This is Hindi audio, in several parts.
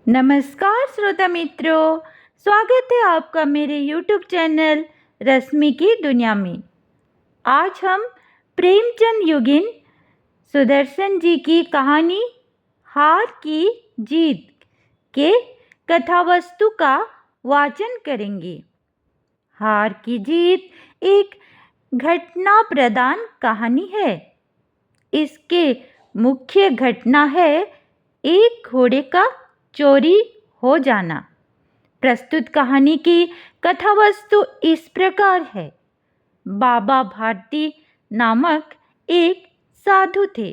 नमस्कार श्रोता मित्रों, स्वागत है आपका मेरे YouTube चैनल रश्मि की दुनिया में। आज हम प्रेमचंद युगिन सुदर्शन जी की कहानी हार की जीत के कथावस्तु का वाचन करेंगे। हार की जीत एक घटना प्रधान कहानी है। इसके मुख्य घटना है एक घोड़े का चोरी हो जाना। प्रस्तुत कहानी की कथावस्तु इस प्रकार है। बाबा भारती नामक एक साधु थे।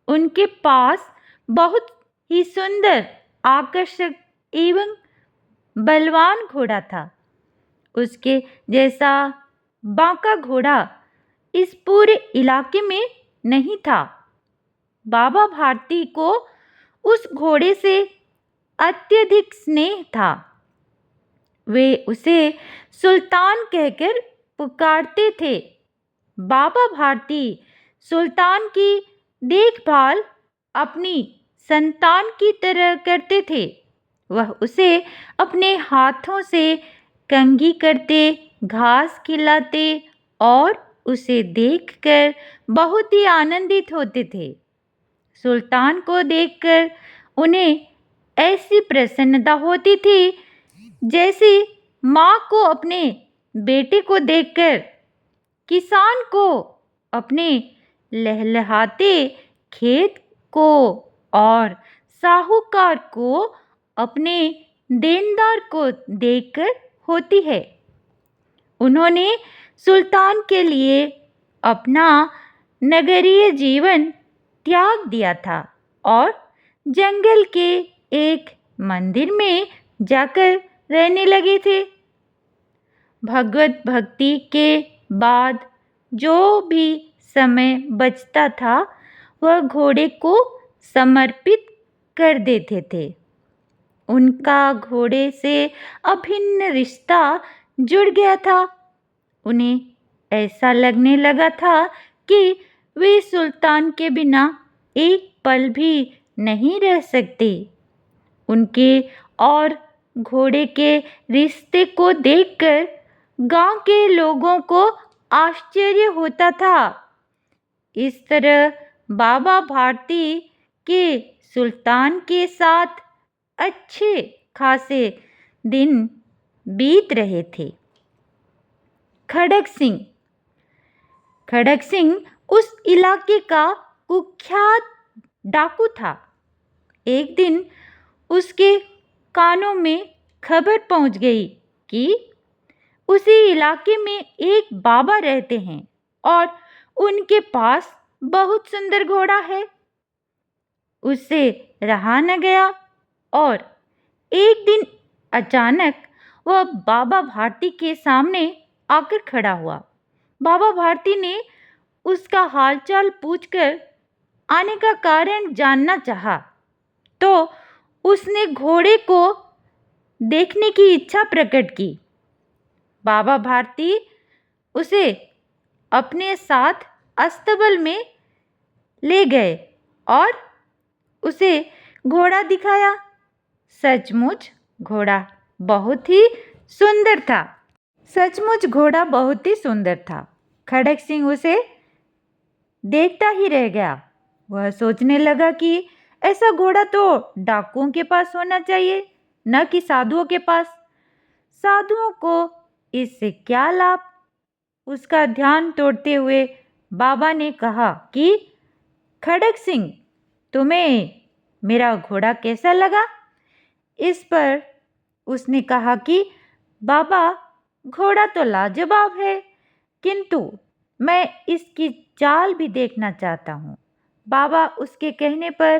उनके पास बहुत ही सुंदर, आकर्षक एवं बलवान घोड़ा था। उसके जैसा बांका घोड़ा इस पूरे इलाके में नहीं था। बाबा भारती को उस घोड़े से अत्यधिक स्नेह था। वे उसे सुल्तान कहकर पुकारते थे। बाबा भारती सुल्तान की देखभाल अपनी संतान की तरह करते थे। वह उसे अपने हाथों से कंघी करते, घास खिलाते और उसे देखकर बहुत ही आनंदित होते थे। सुल्तान को देखकर उन्हें ऐसी प्रसन्नता होती थी जैसे माँ को अपने बेटे को देखकर किसान को अपने लहलहाते खेत को और साहूकार को अपने देनदार को देखकर होती है। उन्होंने सुल्तान के लिए अपना नगरीय जीवन त्याग दिया था और जंगल के एक मंदिर में जाकर रहने लगे थे। भगवत भक्ति के बाद जो भी समय बचता था वह घोड़े को समर्पित कर देते थे। उनका घोड़े से अभिन्न रिश्ता जुड़ गया था। उन्हें ऐसा लगने लगा था कि वे सुल्तान के बिना एक पल भी नहीं रह सकते। उनके और घोड़े के रिश्ते को देखकर गांव के लोगों को आश्चर्य होता था। इस तरह बाबा भारती के सुल्तान के साथ अच्छे खासे दिन बीत रहे थे। खड़ग सिंह उस इलाके का कुख्यात डाकू था। एक दिन उसके कानों में खबर पहुंच गई कि उसी इलाके में एक बाबा रहते हैं और उनके पास बहुत सुंदर घोड़ा है। उससे रहा न गया और एक दिन अचानक वह बाबा भारती के सामने आकर खड़ा हुआ। बाबा भारती ने उसका हालचाल पूछकर आने का कारण जानना चाहा, तो उसने घोड़े को देखने की इच्छा प्रकट की। बाबा भारती उसे अपने साथ अस्तबल में ले गए और उसे घोड़ा दिखाया। सचमुच घोड़ा बहुत ही सुंदर था। खड़ग सिंह उसे देखता ही रह गया। वह सोचने लगा कि ऐसा घोड़ा तो डाकुओं के पास होना चाहिए, न कि साधुओं के पास। साधुओं को इससे क्या लाभ? उसका ध्यान तोड़ते हुए बाबा ने कहा कि खड़ग सिंह, तुम्हें मेरा घोड़ा कैसा लगा? इस पर उसने कहा कि बाबा, घोड़ा तो लाजवाब है, किंतु मैं इसकी चाल भी देखना चाहता हूँ। बाबा उसके कहने पर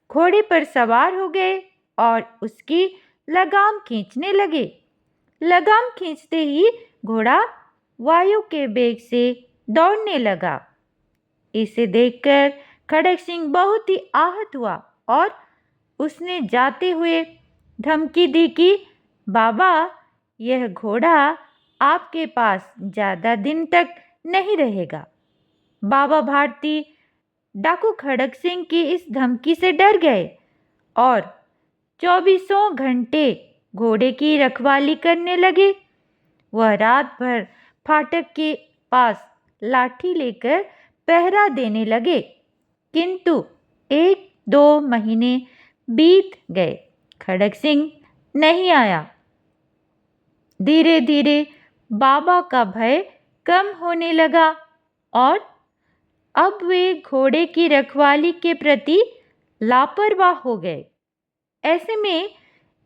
घोड़े पर सवार हो गए और उसकी लगाम खींचने लगे। लगाम खींचते ही घोड़ा वायु के वेग से दौड़ने लगा। इसे देखकर खड़ग सिंह बहुत ही आहत हुआ और उसने जाते हुए धमकी दी कि बाबा, यह घोड़ा आपके पास ज़्यादा दिन तक नहीं रहेगा। बाबा भारती डाकू खड़ग सिंह की इस धमकी से डर गए और 24 घंटे घोड़े की रखवाली करने लगे। वह रात भर फाटक के पास लाठी लेकर पहरा देने लगे, किंतु 1-2 महीने बीत गए, खड़क सिंह नहीं आया। धीरे धीरे बाबा का भय कम होने लगा और अब वे घोड़े की रखवाली के प्रति लापरवाह हो गए। ऐसे में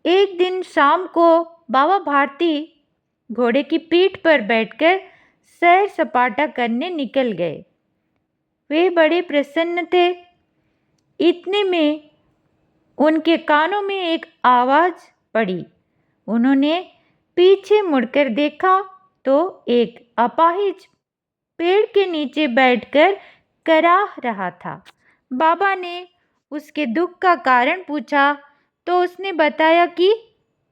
एक दिन शाम को बाबा भारती घोड़े की पीठ पर बैठकर सैर सपाटा करने निकल गए। वे बड़े प्रसन्न थे। इतने में उनके कानों में एक आवाज़ पड़ी। उन्होंने पीछे मुड़कर देखा तो एक अपाहिज पेड़ के नीचे बैठकर कराह रहा था। बाबा ने उसके दुख का कारण पूछा तो उसने बताया कि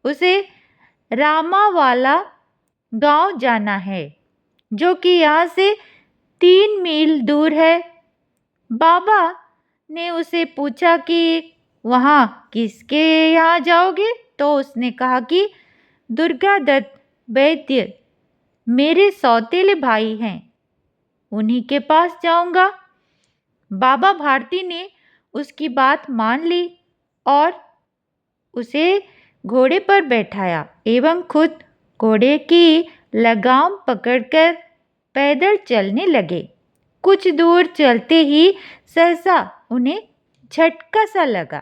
उसे रामावाला गांव जाना है, जो कि यहाँ से 3 मील दूर है। बाबा ने उसे पूछा कि वहाँ किसके यहाँ जाओगे, तो उसने कहा कि दुर्गा दत्त वैद्य मेरे सौतेले भाई हैं, उन्हीं के पास जाऊंगा। बाबा भारती ने उसकी बात मान ली और उसे घोड़े पर बैठाया एवं खुद घोड़े की लगाम पकड़कर पैदल चलने लगे। कुछ दूर चलते ही सहसा उन्हें झटका सा लगा।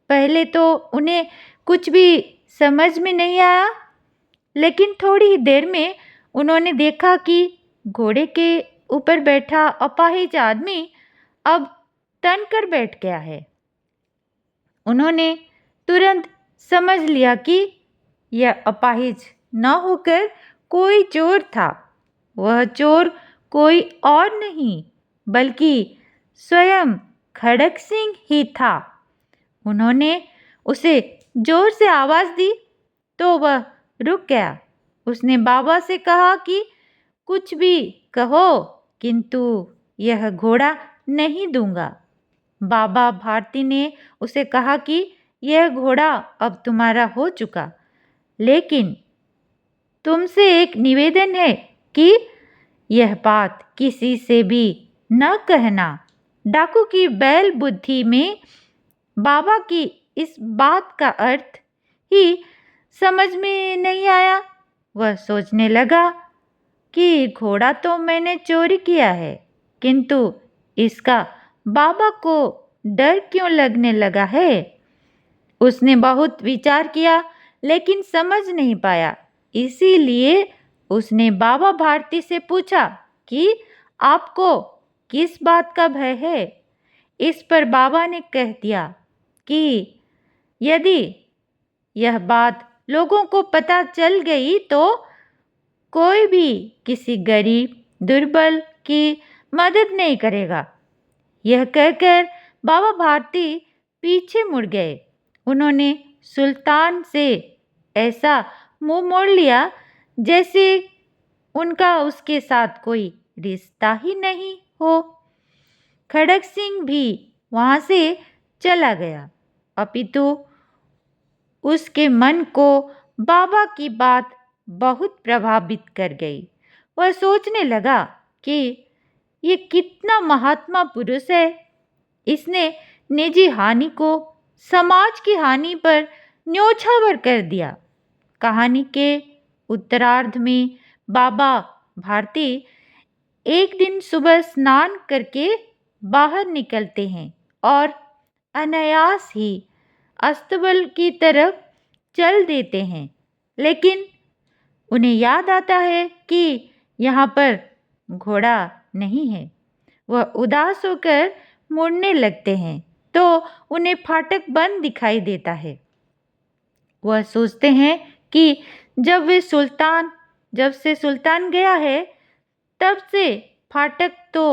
पहले तो उन्हें कुछ भी समझ में नहीं आया, लेकिन थोड़ी ही देर में उन्होंने देखा कि घोड़े के ऊपर बैठा अपाहिज आदमी अब तन कर बैठ गया है। उन्होंने तुरंत समझ लिया कि यह अपाहिज न होकर कोई चोर था। वह चोर कोई और नहीं बल्कि स्वयं खड़क सिंह ही था। उन्होंने उसे जोर से आवाज़ दी तो वह रुक गया। उसने बाबा से कहा कि कुछ भी कहो, किंतु यह घोड़ा नहीं दूंगा। बाबा भारती ने उसे कहा कि यह घोड़ा अब तुम्हारा हो चुका, लेकिन तुमसे एक निवेदन है कि यह बात किसी से भी न कहना। डाकू की बैल बुद्धि में बाबा की इस बात का अर्थ ही समझ में नहीं आया। वह सोचने लगा कि घोड़ा तो मैंने चोरी किया है, किंतु इसका बाबा को डर क्यों लगने लगा है। उसने बहुत विचार किया लेकिन समझ नहीं पाया। इसीलिए उसने बाबा भारती से पूछा कि आपको किस बात का भय है। इस पर बाबा ने कह दिया कि यदि यह बात लोगों को पता चल गई तो कोई भी किसी गरीब दुर्बल की मदद नहीं करेगा। यह कहकर बाबा भारती पीछे मुड़ गए। उन्होंने सुल्तान से ऐसा मुंह मोड़ लिया जैसे उनका उसके साथ कोई रिश्ता ही नहीं हो। खड़क सिंह भी वहाँ से चला गया, अपितु उसके मन को बाबा की बात बहुत प्रभावित कर गई। वह सोचने लगा कि ये कितना महात्मा पुरुष है। इसने निजी हानि को समाज की हानि पर न्योछावर कर दिया। कहानी के उत्तरार्ध में बाबा भारती एक दिन सुबह स्नान करके बाहर निकलते हैं और अनायास ही अस्तबल की तरफ चल देते हैं, लेकिन उन्हें याद आता है कि यहाँ पर घोड़ा नहीं है। वह उदास होकर मुड़ने लगते हैं तो उन्हें फाटक बंद दिखाई देता है। वह सोचते हैं कि जब से सुल्तान गया है तब से फाटक तो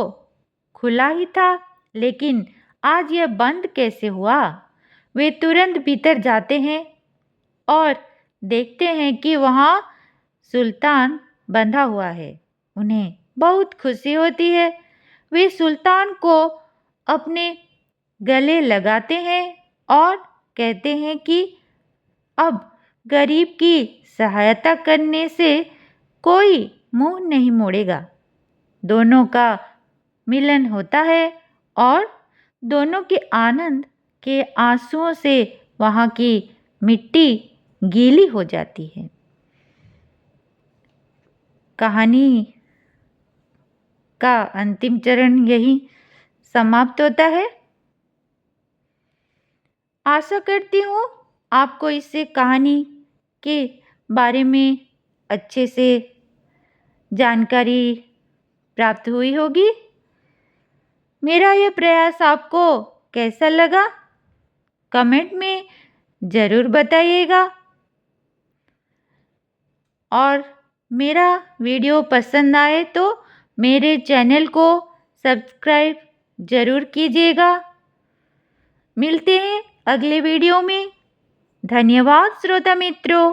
खुला ही था, लेकिन आज यह बंद कैसे हुआ। वे तुरंत भीतर जाते हैं और देखते हैं कि वहाँ सुल्तान बंधा हुआ है। उन्हें बहुत खुशी होती है। वे सुल्तान को अपने गले लगाते हैं और कहते हैं कि अब गरीब की सहायता करने से कोई मुंह नहीं मोड़ेगा। दोनों का मिलन होता है और दोनों के आनंद के आंसुओं से वहाँ की मिट्टी गीली हो जाती है। कहानी का अंतिम चरण यही समाप्त होता है। आशा करती हूँ आपको इससे कहानी के बारे में अच्छे से जानकारी प्राप्त हुई होगी। मेरा यह प्रयास आपको कैसा लगा कमेंट में ज़रूर बताइएगा और मेरा वीडियो पसंद आए तो मेरे चैनल को सब्सक्राइब ज़रूर कीजिएगा। मिलते हैं अगले वीडियो में। धन्यवाद श्रोता मित्रों।